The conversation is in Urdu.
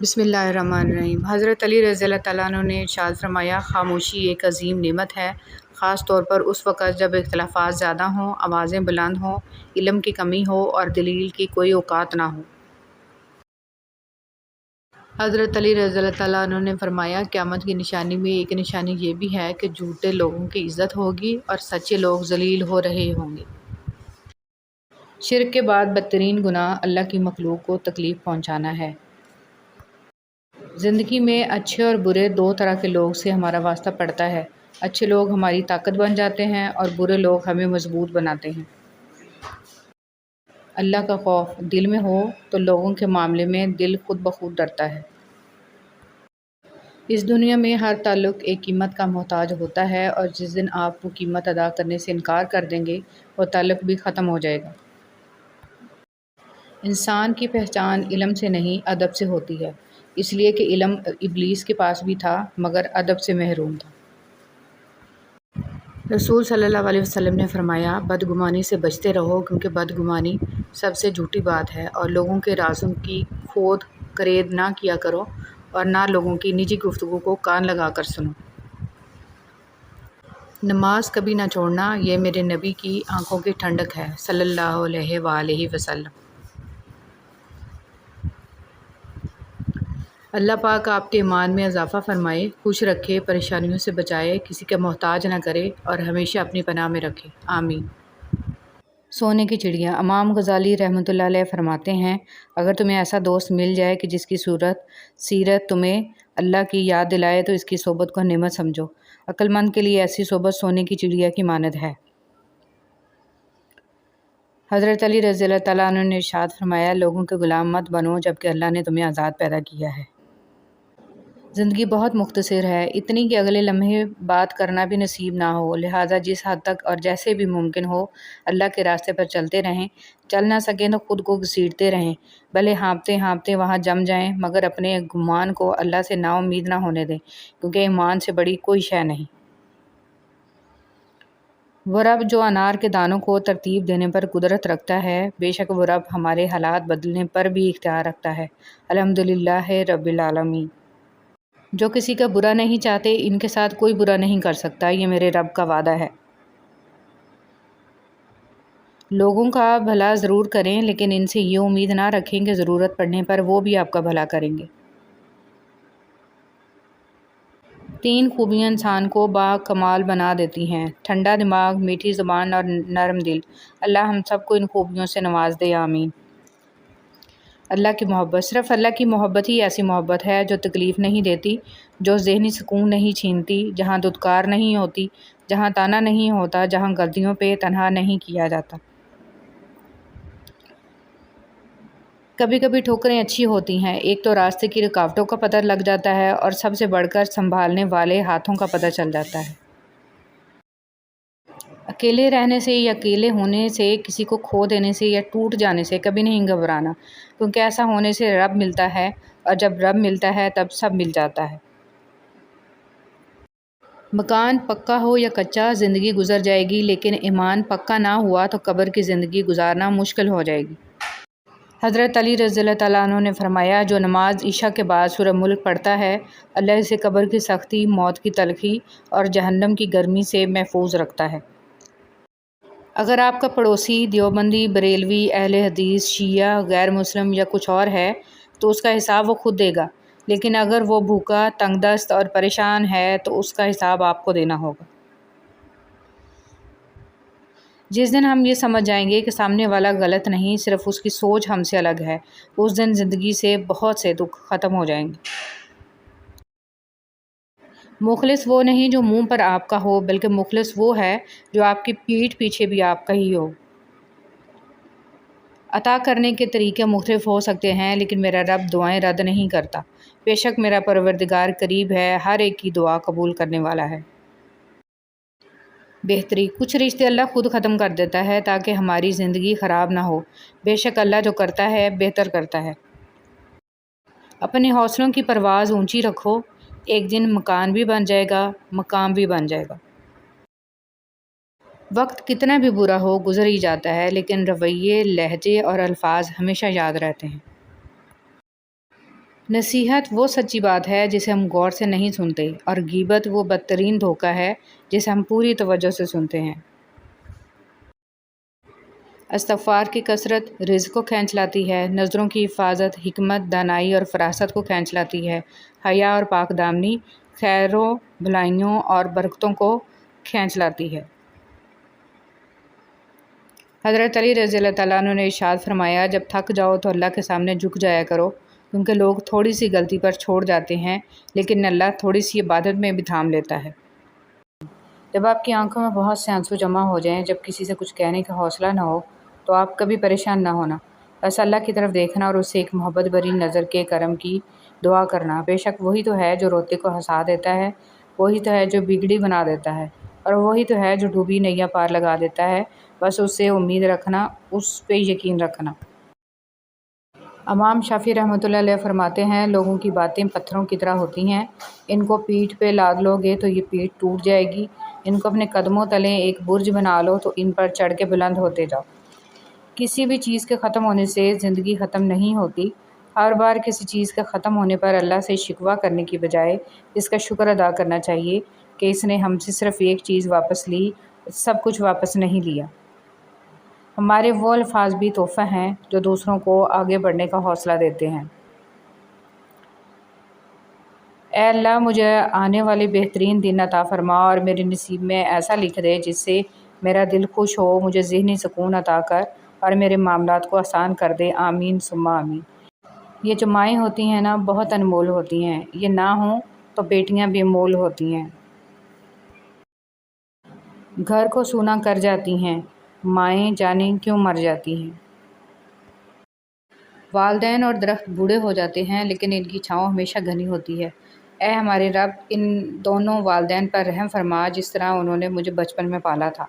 بسم اللہ الرحمن الرحیم۔ حضرت علی رضی اللہ تعالیٰ عنہ نے ارشاد فرمایا، خاموشی ایک عظیم نعمت ہے، خاص طور پر اس وقت جب اختلافات زیادہ ہوں، آوازیں بلند ہوں، علم کی کمی ہو اور دلیل کی کوئی اوقات نہ ہو۔ حضرت علی رضی اللہ تعالیٰ عنہ نے فرمایا، قیامت کی نشانی میں ایک نشانی یہ بھی ہے کہ جھوٹے لوگوں کی عزت ہوگی اور سچے لوگ ذلیل ہو رہے ہوں گے۔ شرک کے بعد بدترین گناہ اللہ کی مخلوق کو تکلیف پہنچانا ہے۔ زندگی میں اچھے اور برے دو طرح کے لوگ سے ہمارا واسطہ پڑتا ہے۔ اچھے لوگ ہماری طاقت بن جاتے ہیں اور برے لوگ ہمیں مضبوط بناتے ہیں۔ اللہ کا خوف دل میں ہو تو لوگوں کے معاملے میں دل خود بخود ڈرتا ہے۔ اس دنیا میں ہر تعلق ایک قیمت کا محتاج ہوتا ہے اور جس دن آپ وہ قیمت ادا کرنے سے انکار کر دیں گے وہ تعلق بھی ختم ہو جائے گا۔ انسان کی پہچان علم سے نہیں ادب سے ہوتی ہے، اس لیے کہ علم ابلیس کے پاس بھی تھا مگر ادب سے محروم تھا۔ رسول صلی اللہ علیہ وسلم نے فرمایا، بدگمانی سے بچتے رہو کیونکہ بدگمانی سب سے جھوٹی بات ہے، اور لوگوں کے رازوں کی کھود کرید نہ کیا کرو اور نہ لوگوں کی نجی گفتگو کو کان لگا کر سنو۔ نماز کبھی نہ چھوڑنا، یہ میرے نبی کی آنکھوں کی ٹھنڈک ہے صلی اللہ علیہ وآلہ وسلم۔ اللہ پاک آپ کے ایمان میں اضافہ فرمائے، خوش رکھے، پریشانیوں سے بچائے، کسی کا محتاج نہ کرے اور ہمیشہ اپنی پناہ میں رکھے، آمین۔ سونے کی چڑیا۔ امام غزالی رحمۃ اللہ علیہ فرماتے ہیں، اگر تمہیں ایسا دوست مل جائے کہ جس کی سیرت تمہیں اللہ کی یاد دلائے تو اس کی صحبت کو نعمت سمجھو۔ عقل مند کے لیے ایسی صحبت سونے کی چڑیا کی مانند ہے۔ حضرت علی رضی اللہ تعالیٰ عنہ نے ارشاد فرمایا، لوگوں کے غلام مت بنو جبکہ اللہ نے تمہیں آزاد پیدا کیا ہے۔ زندگی بہت مختصر ہے، اتنی کہ اگلے لمحے بات کرنا بھی نصیب نہ ہو، لہٰذا جس حد تک اور جیسے بھی ممکن ہو اللہ کے راستے پر چلتے رہیں، چل نہ سکیں تو خود کو گھسیٹتے رہیں، بھلے ہانپتے ہانپتے وہاں جم جائیں، مگر اپنے گمان کو اللہ سے نا امید نہ ہونے دیں، کیونکہ ایمان سے بڑی کوئی شے نہیں۔ وہ رب جو انار کے دانوں کو ترتیب دینے پر قدرت رکھتا ہے، بے شک وہ رب ہمارے حالات بدلنے پر بھی اختیار رکھتا ہے۔ الحمدللہ رب العالمین۔ جو کسی کا برا نہیں چاہتے، ان کے ساتھ کوئی برا نہیں کر سکتا، یہ میرے رب کا وعدہ ہے۔ لوگوں کا بھلا ضرور کریں لیکن ان سے یہ امید نہ رکھیں کہ ضرورت پڑنے پر وہ بھی آپ کا بھلا کریں گے۔ 3 خوبیاں انسان کو با کمال بنا دیتی ہیں: ٹھنڈا دماغ، میٹھی زبان اور نرم دل۔ اللہ ہم سب کو ان خوبیوں سے نواز دے، آمین۔ اللہ کی محبت۔ صرف اللہ کی محبت ہی ایسی محبت ہے جو تکلیف نہیں دیتی، جو ذہنی سکون نہیں چھینتی، جہاں دھتکار نہیں ہوتی، جہاں تانا نہیں ہوتا، جہاں غلطیوں پہ تنہا نہیں کیا جاتا۔ کبھی کبھی ٹھوکریں اچھی ہوتی ہیں، ایک تو راستے کی رکاوٹوں کا پتہ لگ جاتا ہے اور سب سے بڑھ کر سنبھالنے والے ہاتھوں کا پتہ چل جاتا ہے۔ اکیلے رہنے سے یا اکیلے ہونے سے، کسی کو کھو دینے سے یا ٹوٹ جانے سے کبھی نہیں گھبرانا، کیونکہ ایسا ہونے سے رب ملتا ہے، اور جب رب ملتا ہے تب سب مل جاتا ہے۔ مکان پکا ہو یا کچا زندگی گزر جائے گی، لیکن ایمان پکا نہ ہوا تو قبر کی زندگی گزارنا مشکل ہو جائے گی۔ حضرت علی رضی اللہ تعالیٰ عنہ نے فرمایا، جو نماز عشاء کے بعد سورہ ملک پڑھتا ہے، اللہ اسے قبر کی سختی، موت کی تلخی اور جہنم کی گرمی سے محفوظ رکھتا ہے۔ اگر آپ کا پڑوسی دیوبندی، بریلوی، اہل حدیث، شیعہ، غیر مسلم یا کچھ اور ہے تو اس کا حساب وہ خود دے گا، لیکن اگر وہ بھوکا، تنگ دست اور پریشان ہے تو اس کا حساب آپ کو دینا ہوگا۔ جس دن ہم یہ سمجھ جائیں گے کہ سامنے والا غلط نہیں، صرف اس کی سوچ ہم سے الگ ہے، اس دن زندگی سے بہت سے دکھ ختم ہو جائیں گے۔ مخلص وہ نہیں جو منہ پر آپ کا ہو، بلکہ مخلص وہ ہے جو آپ کی پیٹھ پیچھے بھی آپ کا ہی ہو۔ عطا کرنے کے طریقے مختلف ہو سکتے ہیں، لیکن میرا رب دعائیں رد نہیں کرتا۔ بے شک میرا پروردگار قریب ہے، ہر ایک کی دعا قبول کرنے والا ہے۔ بہتری۔ کچھ رشتے اللہ خود ختم کر دیتا ہے تاکہ ہماری زندگی خراب نہ ہو۔ بے شک اللہ جو کرتا ہے بہتر کرتا ہے۔ اپنے حوصلوں کی پرواز اونچی رکھو، ایک دن مکان بھی بن جائے گا، مقام بھی بن جائے گا۔ وقت کتنا بھی برا ہو گزر ہی جاتا ہے، لیکن رویے، لہجے اور الفاظ ہمیشہ یاد رہتے ہیں۔ نصیحت وہ سچی بات ہے جسے ہم غور سے نہیں سنتے، اور غیبت وہ بدترین دھوکہ ہے جسے ہم پوری توجہ سے سنتے ہیں۔ استغفار کی کثرت رزق کو کھینچ لاتی ہے، نظروں کی حفاظت حکمت، دانائی اور فراست کو کھینچ لاتی ہے، حیا اور پاک دامنی خیروں، بھلائیوں اور برکتوں کو کھینچ لاتی ہے۔ حضرت علی رضی اللہ تعالیٰ عنہ نے ارشاد فرمایا، جب تھک جاؤ تو اللہ کے سامنے جھک جایا کرو، کیونکہ لوگ تھوڑی سی غلطی پر چھوڑ جاتے ہیں لیکن اللہ تھوڑی سی عبادت میں بھی تھام لیتا ہے۔ جب آپ کی آنکھوں میں بہت سے آنسو جمع ہو جائیں، جب کسی سے کچھ کہنے کا حوصلہ نہ ہو، تو آپ کبھی پریشان نہ ہونا، بس اللہ کی طرف دیکھنا اور اس سے ایک محبت بھری نظر کے کرم کی دعا کرنا۔ بے شک وہی تو ہے جو روتے کو ہنسا دیتا ہے، وہی تو ہے جو بگڑی بنا دیتا ہے، اور وہی تو ہے جو ڈوبی نیا پار لگا دیتا ہے۔ بس اس سے امید رکھنا، اس پہ یقین رکھنا۔ امام شافعی رحمۃ اللہ علیہ فرماتے ہیں، لوگوں کی باتیں پتھروں کی طرح ہوتی ہیں، ان کو پیٹھ پہ لاد لو گے تو یہ پیٹھ ٹوٹ جائے گی، ان کو اپنے قدموں تلے ایک برج بنا لو تو ان پر چڑھ کے بلند ہوتے جاؤ۔ کسی بھی چیز کے ختم ہونے سے زندگی ختم نہیں ہوتی۔ ہر بار کسی چیز کے ختم ہونے پر اللہ سے شکوہ کرنے کی بجائے اس کا شکر ادا کرنا چاہیے کہ اس نے ہم سے صرف ایک چیز واپس لی، سب کچھ واپس نہیں لیا۔ ہمارے وہ الفاظ بھی تحفہ ہیں جو دوسروں کو آگے بڑھنے کا حوصلہ دیتے ہیں۔ اے اللہ، مجھے آنے والے بہترین دن عطا فرما اور میرے نصیب میں ایسا لکھ دے جس سے میرا دل خوش ہو، مجھے ذہنی سکون عطا کر اور میرے معاملات کو آسان کر دے۔ آمین ثم آمین۔ یہ جو مائیں ہوتی ہیں نا، بہت انمول ہوتی ہیں، یہ نہ ہوں تو بیٹیاں بے مول ہوتی ہیں، گھر کو سونا کر جاتی ہیں، مائیں جانے کیوں مر جاتی ہیں۔ والدین اور درخت بوڑھے ہو جاتے ہیں لیکن ان کی چھاؤں ہمیشہ گھنی ہوتی ہے۔ اے ہمارے رب، ان دونوں والدین پر رحم فرما جس طرح انہوں نے مجھے بچپن میں پالا تھا۔